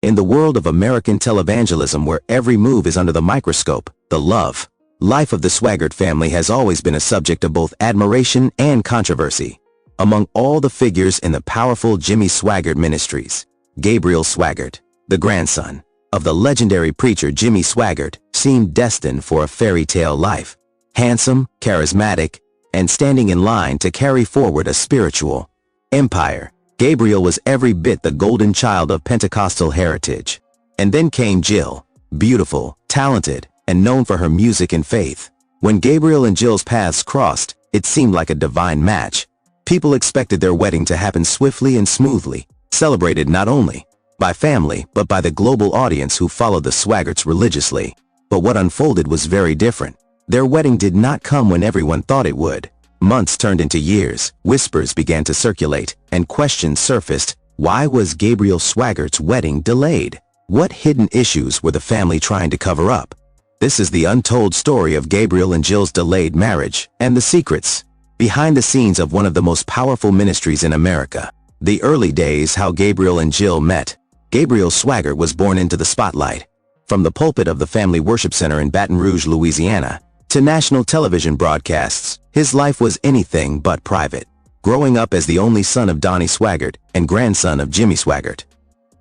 In the world of American televangelism where every move is under the microscope, the life of the Swaggart family has always been a subject of both admiration and controversy. Among all the figures in the powerful Jimmy Swaggart Ministries, Gabriel Swaggart, the grandson of the legendary preacher Jimmy Swaggart, seemed destined for a fairy tale life. Handsome, charismatic, and standing in line to carry forward a spiritual empire, Gabriel was every bit the golden child of Pentecostal heritage. And then came Jill, beautiful, talented, and known for her music and faith. When Gabriel and Jill's paths crossed, it seemed like a divine match. People expected their wedding to happen swiftly and smoothly, celebrated not only by family but by the global audience who followed the Swaggarts religiously. But what unfolded was very different. Their wedding did not come when everyone thought it would. Months turned into years, whispers began to circulate, and questions surfaced. Why was Gabriel Swaggart's wedding delayed? What hidden issues were the family trying to cover up? This is the untold story of Gabriel and Jill's delayed marriage, and the secrets behind the scenes of one of the most powerful ministries in America. The early days, how Gabriel and Jill met. Gabriel Swaggart was born into the spotlight. From the pulpit of the family worship center in Baton Rouge, Louisiana, to national television broadcasts, his life was anything but private. Growing up as the only son of Donnie Swaggart and grandson of Jimmy Swaggart,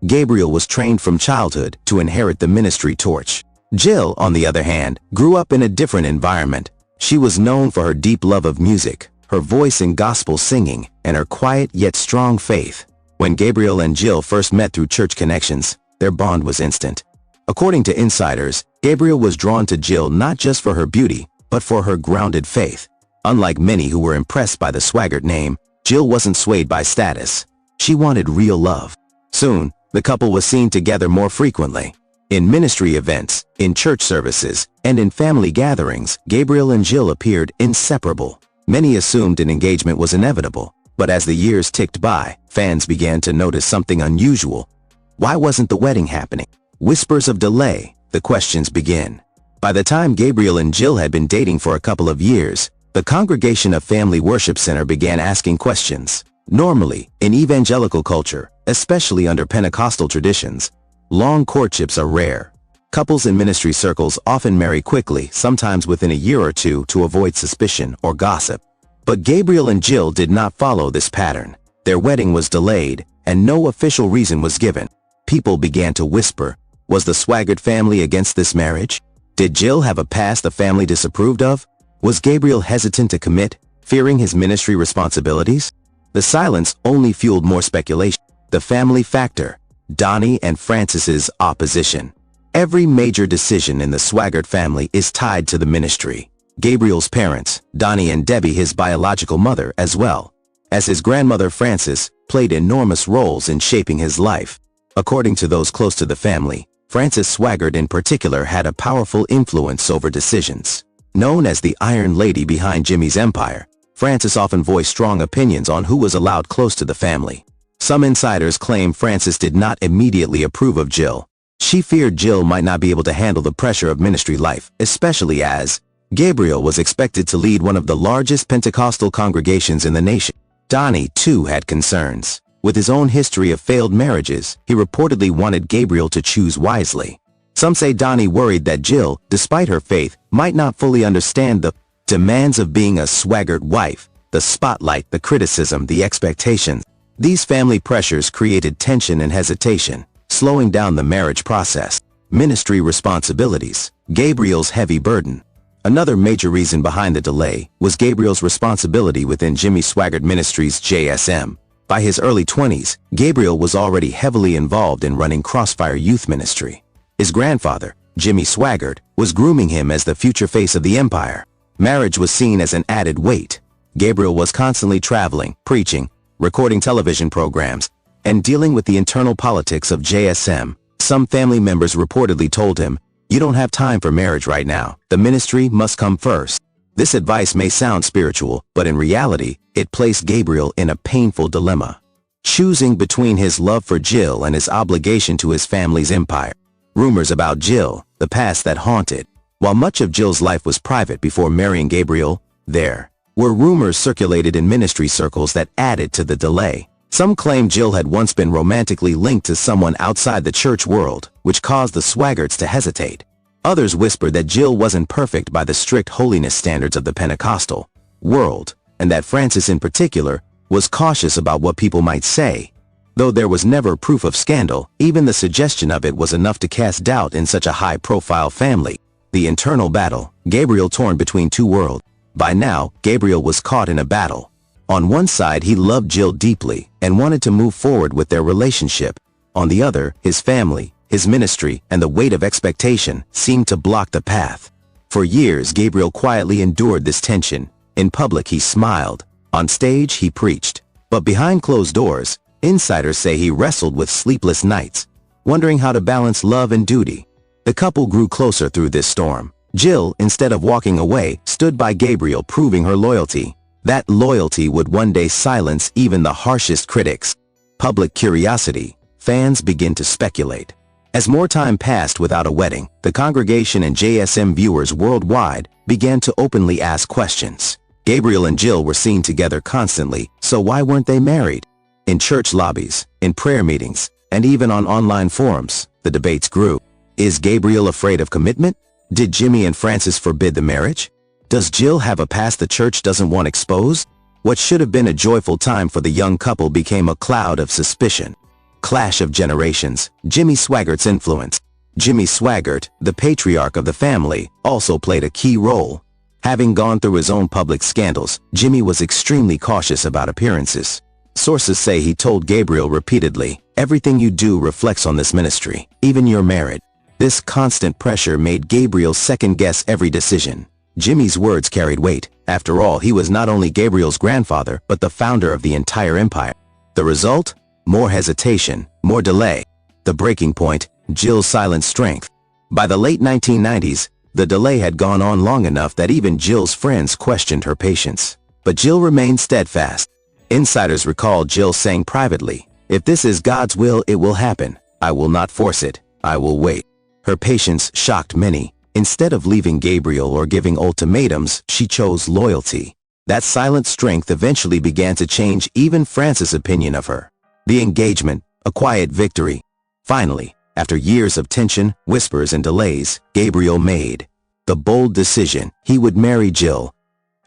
Gabriel was trained from childhood to inherit the ministry torch. Jill, on the other hand, grew up in a different environment. She was known for her deep love of music, her voice in gospel singing, and her quiet yet strong faith. When Gabriel and Jill first met through church connections, their bond was instant. According to insiders, Gabriel was drawn to Jill not just for her beauty, but for her grounded faith. Unlike many who were impressed by the Swaggart name, Jill wasn't swayed by status. She wanted real love. Soon, the couple was seen together more frequently. In ministry events, in church services, and in family gatherings, Gabriel and Jill appeared inseparable. Many assumed an engagement was inevitable, but as the years ticked by, fans began to notice something unusual. Why wasn't the wedding happening? Whispers of delay, the questions begin. By the time Gabriel and Jill had been dating for a couple of years, the congregation of Family Worship Center began asking questions. Normally, in evangelical culture, especially under Pentecostal traditions, long courtships are rare. Couples in ministry circles often marry quickly, sometimes within a year or two, to avoid suspicion or gossip. But Gabriel and Jill did not follow this pattern. Their wedding was delayed, and no official reason was given. People began to whisper. Was the Swaggart family against this marriage? Did Jill have a past the family disapproved of? Was Gabriel hesitant to commit, fearing his ministry responsibilities? The silence only fueled more speculation. The family factor. Donnie and Frances's opposition. Every major decision in the Swaggart family is tied to the ministry. Gabriel's parents, Donnie and Debbie, his biological mother, as well as his grandmother Frances, played enormous roles in shaping his life. According to those close to the family, Frances Swaggart in particular had a powerful influence over decisions. Known as the Iron Lady behind Jimmy's empire, Frances often voiced strong opinions on who was allowed close to the family. Some insiders claim Frances did not immediately approve of Jill. She feared Jill might not be able to handle the pressure of ministry life, especially as Gabriel was expected to lead one of the largest Pentecostal congregations in the nation. Donnie, too, had concerns. With his own history of failed marriages, he reportedly wanted Gabriel to choose wisely. Some say Donnie worried that Jill, despite her faith, might not fully understand the demands of being a Swaggart wife, the spotlight, the criticism, the expectations. These family pressures created tension and hesitation, slowing down the marriage process. Ministry responsibilities. Gabriel's heavy burden. Another major reason behind the delay was Gabriel's responsibility within Jimmy Swaggart Ministries (JSM). By his early 20s, Gabriel was already heavily involved in running Crossfire Youth Ministry. His grandfather, Jimmy Swaggart, was grooming him as the future face of the empire. Marriage was seen as an added weight. Gabriel was constantly traveling, preaching, recording television programs, and dealing with the internal politics of JSM. Some family members reportedly told him, "You don't have time for marriage right now. The ministry must come first." This advice may sound spiritual, but in reality, it placed Gabriel in a painful dilemma, choosing between his love for Jill and his obligation to his family's empire. Rumors about Jill, the past that haunted. While much of Jill's life was private before marrying Gabriel, there were rumors circulated in ministry circles that added to the delay. Some claim Jill had once been romantically linked to someone outside the church world, which caused the Swaggarts to hesitate. Others whispered that Jill wasn't perfect by the strict holiness standards of the Pentecostal world, and that Frances in particular was cautious about what people might say. Though there was never proof of scandal, even the suggestion of it was enough to cast doubt in such a high-profile family. The internal battle, Gabriel torn between two worlds. By now, Gabriel was caught in a battle. On one side, he loved Jill deeply and wanted to move forward with their relationship. On the other, his family, his ministry, and the weight of expectation seemed to block the path. For years, Gabriel quietly endured this tension. In public, he smiled. On stage, he preached. But behind closed doors, insiders say he wrestled with sleepless nights, wondering how to balance love and duty. The couple grew closer through this storm. Jill, instead of walking away, stood by Gabriel, proving her loyalty. That loyalty would one day silence even the harshest critics. Public curiosity. Fans begin to speculate. As more time passed without a wedding, the congregation and JSM viewers worldwide began to openly ask questions. Gabriel and Jill were seen together constantly, so why weren't they married? In church lobbies, in prayer meetings, and even on online forums, the debates grew. Is Gabriel afraid of commitment? Did Jimmy and Frances forbid the marriage? Does Jill have a past the church doesn't want exposed? What should have been a joyful time for the young couple became a cloud of suspicion. Clash of generations. Jimmy Swaggart's influence. Jimmy Swaggart, the patriarch of the family, also played a key role. Having gone through his own public scandals, Jimmy was extremely cautious about appearances. Sources say he told Gabriel repeatedly, "Everything you do reflects on this ministry, even your marriage." This constant pressure made Gabriel second-guess every decision. Jimmy's words carried weight. After all, he was not only Gabriel's grandfather, but the founder of the entire empire. The result? More hesitation, more delay. The breaking point, Jill's silent strength. By the late 1990s, the delay had gone on long enough that even Jill's friends questioned her patience. But Jill remained steadfast. Insiders recall Jill saying privately, "If this is God's will, it will happen. I will not force it. I will wait." Her patience shocked many. Instead of leaving Gabriel or giving ultimatums, she chose loyalty. That silent strength eventually began to change even Frances' opinion of her. The engagement, a quiet victory. Finally, after years of tension, whispers and delays, Gabriel made the bold decision he would marry Jill,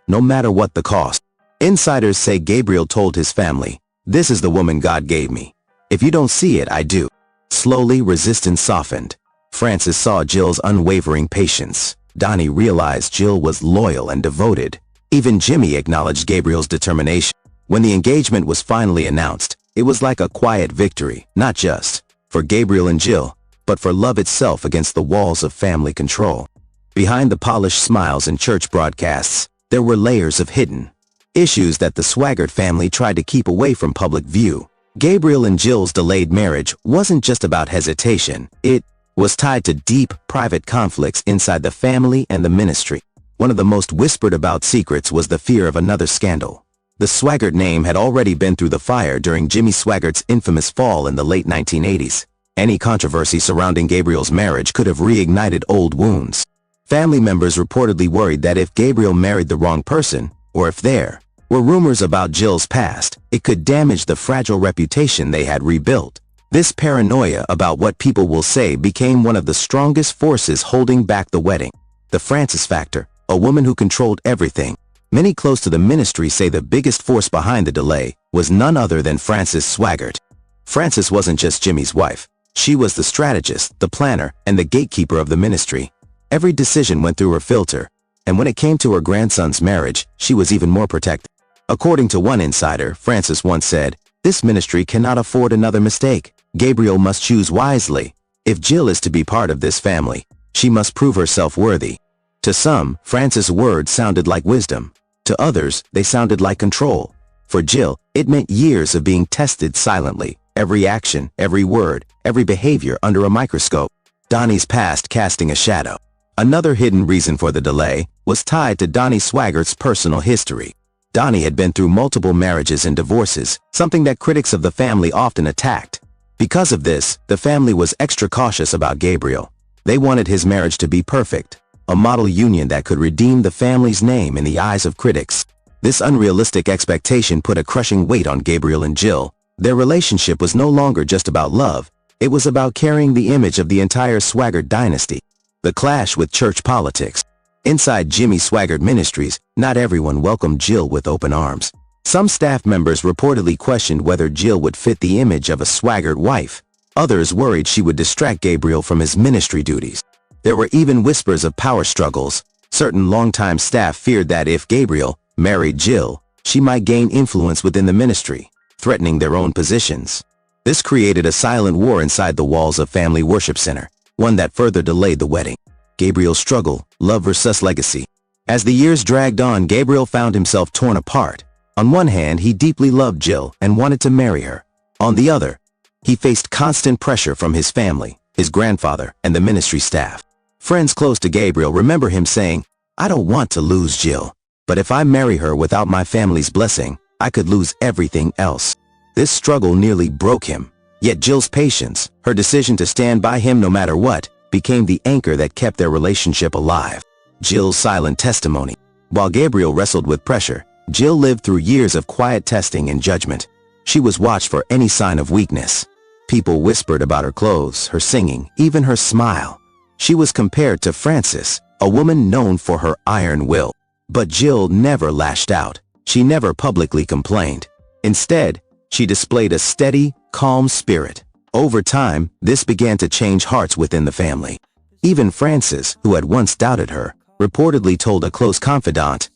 no matter what the cost. Insiders say Gabriel told his family, "This is the woman God gave me. If you don't see it, I do." Slowly, resistance softened. Frances saw Jill's unwavering patience. Donnie realized Jill was loyal and devoted. Even Jimmy acknowledged Gabriel's determination. When the engagement was finally announced, it was like a quiet victory, not just for Gabriel and Jill, but for love itself against the walls of family control. Behind the polished smiles and church broadcasts, there were layers of hidden issues that the Swaggart family tried to keep away from public view. Gabriel and Jill's delayed marriage wasn't just about hesitation. It was tied to deep, private conflicts inside the family and the ministry. One of the most whispered about secrets was the fear of another scandal. The Swaggart name had already been through the fire during Jimmy Swaggart's infamous fall in the late 1980s. Any controversy surrounding Gabriel's marriage could have reignited old wounds. Family members reportedly worried that if Gabriel married the wrong person, or if there were rumors about Jill's past, it could damage the fragile reputation they had rebuilt. This paranoia about what people will say became one of the strongest forces holding back the wedding. The Frances factor, a woman who controlled everything. Many close to the ministry say the biggest force behind the delay was none other than Frances Swaggart. Frances wasn't just Jimmy's wife. She was the strategist, the planner, and the gatekeeper of the ministry. Every decision went through her filter, and when it came to her grandson's marriage, she was even more protected. According to one insider, Frances once said, "This ministry cannot afford another mistake. Gabriel must choose wisely. If Jill is to be part of this family, she must prove herself worthy." To some, Frances' words sounded like wisdom. To others, they sounded like control. For Jill, it meant years of being tested silently, every action, every word, every behavior under a microscope. Donnie's past casting a shadow. Another hidden reason for the delay was tied to Donnie Swaggart's personal history. Donnie had been through multiple marriages and divorces, something that critics of the family often attacked. Because of this, the family was extra cautious about Gabriel. They wanted his marriage to be perfect, a model union that could redeem the family's name in the eyes of critics. This unrealistic expectation put a crushing weight on Gabriel and Jill. Their relationship was no longer just about love, it was about carrying the image of the entire Swaggart dynasty. The clash with church politics. Inside Jimmy Swaggart Ministries, not everyone welcomed Jill with open arms. Some staff members reportedly questioned whether Jill would fit the image of a Swaggart wife. Others worried she would distract Gabriel from his ministry duties. There were even whispers of power struggles. Certain longtime staff feared that if Gabriel married Jill, she might gain influence within the ministry, threatening their own positions. This created a silent war inside the walls of Family Worship Center, one that further delayed the wedding. Gabriel's struggle, love versus legacy. As the years dragged on, Gabriel found himself torn apart. On one hand, he deeply loved Jill and wanted to marry her. On the other, he faced constant pressure from his family, his grandfather, and the ministry staff. Friends close to Gabriel remember him saying, "I don't want to lose Jill, but if I marry her without my family's blessing, I could lose everything else." This struggle nearly broke him. Yet Jill's patience, her decision to stand by him no matter what, became the anchor that kept their relationship alive. Jill's silent testimony. While Gabriel wrestled with pressure, Jill lived through years of quiet testing and judgment. She was watched for any sign of weakness. People whispered about her clothes, her singing, even her smile. She was compared to Frances, a woman known for her iron will. But Jill never lashed out. She never publicly complained. Instead, she displayed a steady, calm spirit. Over time, this began to change hearts within the family. Even Frances, who had once doubted her, reportedly told a close confidant,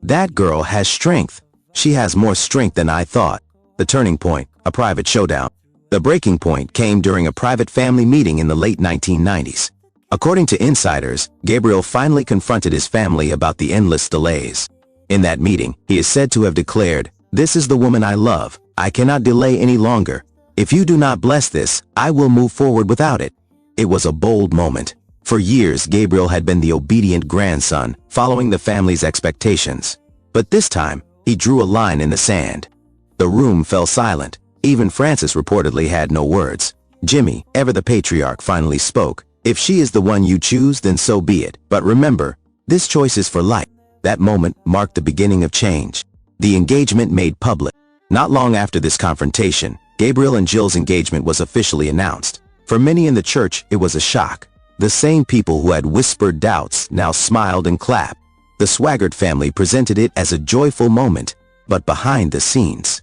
"That girl has strength. She has more strength than I thought." The turning point, a private showdown. The breaking point came during a private family meeting in the late 1990s. According to insiders, Gabriel finally confronted his family about the endless delays. In that meeting, he is said to have declared, "This is the woman I love. I cannot delay any longer. If you do not bless this, I will move forward without it." It was a bold moment. For years, Gabriel had been the obedient grandson, following the family's expectations. But this time, he drew a line in the sand. The room fell silent. Even Frances reportedly had no words. Jimmy, ever the patriarch, finally spoke. "If she is the one you choose, then so be it. But remember, this choice is for life." That moment marked the beginning of change. The engagement made public. Not long after this confrontation, Gabriel and Jill's engagement was officially announced. For many in the church, it was a shock. The same people who had whispered doubts now smiled and clapped. The Swaggart family presented it as a joyful moment, but behind the scenes,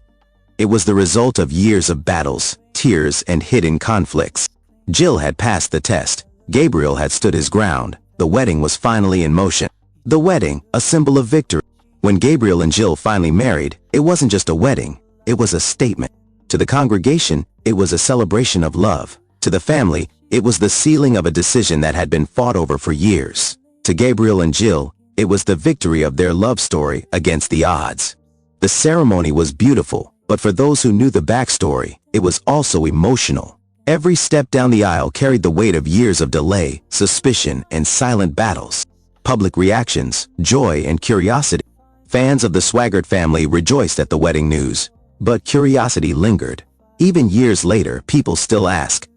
it was the result of years of battles, tears, and hidden conflicts. Jill had passed the test. Gabriel had stood his ground. The wedding was finally in motion. The wedding, a symbol of victory. When Gabriel and Jill finally married, it wasn't just a wedding, it was a statement. To the congregation, it was a celebration of love. To the family, it was the sealing of a decision that had been fought over for years. To Gabriel and Jill, it was the victory of their love story against the odds. The ceremony was beautiful, but for those who knew the backstory, it was also emotional. Every step down the aisle carried the weight of years of delay, suspicion, and silent battles. Public reactions, joy, and curiosity. Fans of the Swaggart family rejoiced at the wedding news, but curiosity lingered. Even years later, people still ask,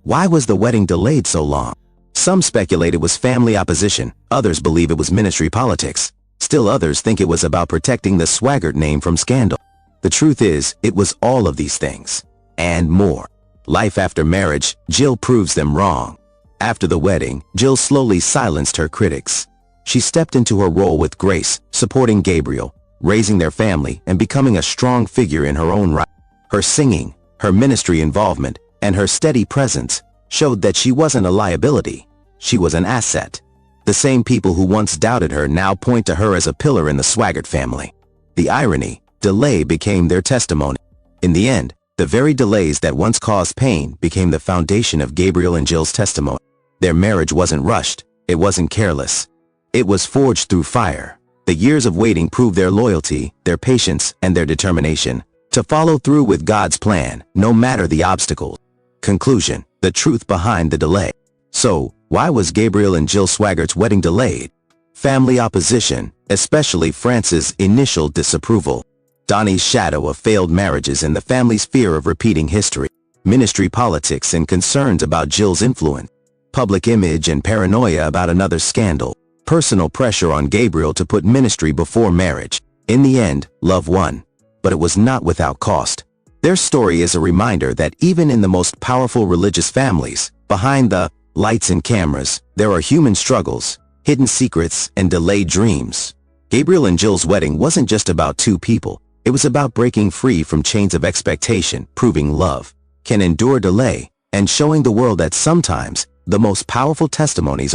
why was the wedding delayed so long? Some speculate it was family opposition, others believe it was ministry politics. Still others think it was about protecting the Swaggart name from scandal. The truth is, it was all of these things, and more. Life after marriage, Jill proves them wrong. After the wedding, Jill slowly silenced her critics. She stepped into her role with grace, supporting Gabriel, raising their family, and becoming a strong figure in her own right. Her singing, her ministry involvement, and her steady presence showed that she wasn't a liability. She was an asset. The same people who once doubted her now point to her as a pillar in the Swaggart family. The irony, delay became their testimony. In the end, the very delays that once caused pain became the foundation of Gabriel and Jill's testimony. Their marriage wasn't rushed, it wasn't careless. It was forged through fire. The years of waiting proved their loyalty, their patience, and their determination to follow through with God's plan, no matter the obstacles. Conclusion: the truth behind the delay. So, why was Gabriel and Jill Swaggart's wedding delayed? Family opposition, especially Frances' initial disapproval. Donnie's shadow of failed marriages and the family's fear of repeating history. Ministry politics and concerns about Jill's influence. Public image and paranoia about another scandal. Personal pressure on Gabriel to put ministry before marriage. In the end, love won. But it was not without cost. Their story is a reminder that even in the most powerful religious families, behind the lights and cameras, there are human struggles, hidden secrets, and delayed dreams. Gabriel and Jill's wedding wasn't just about two people. It was about breaking free from chains of expectation, proving love can endure delay, and showing the world that sometimes the most powerful testimonies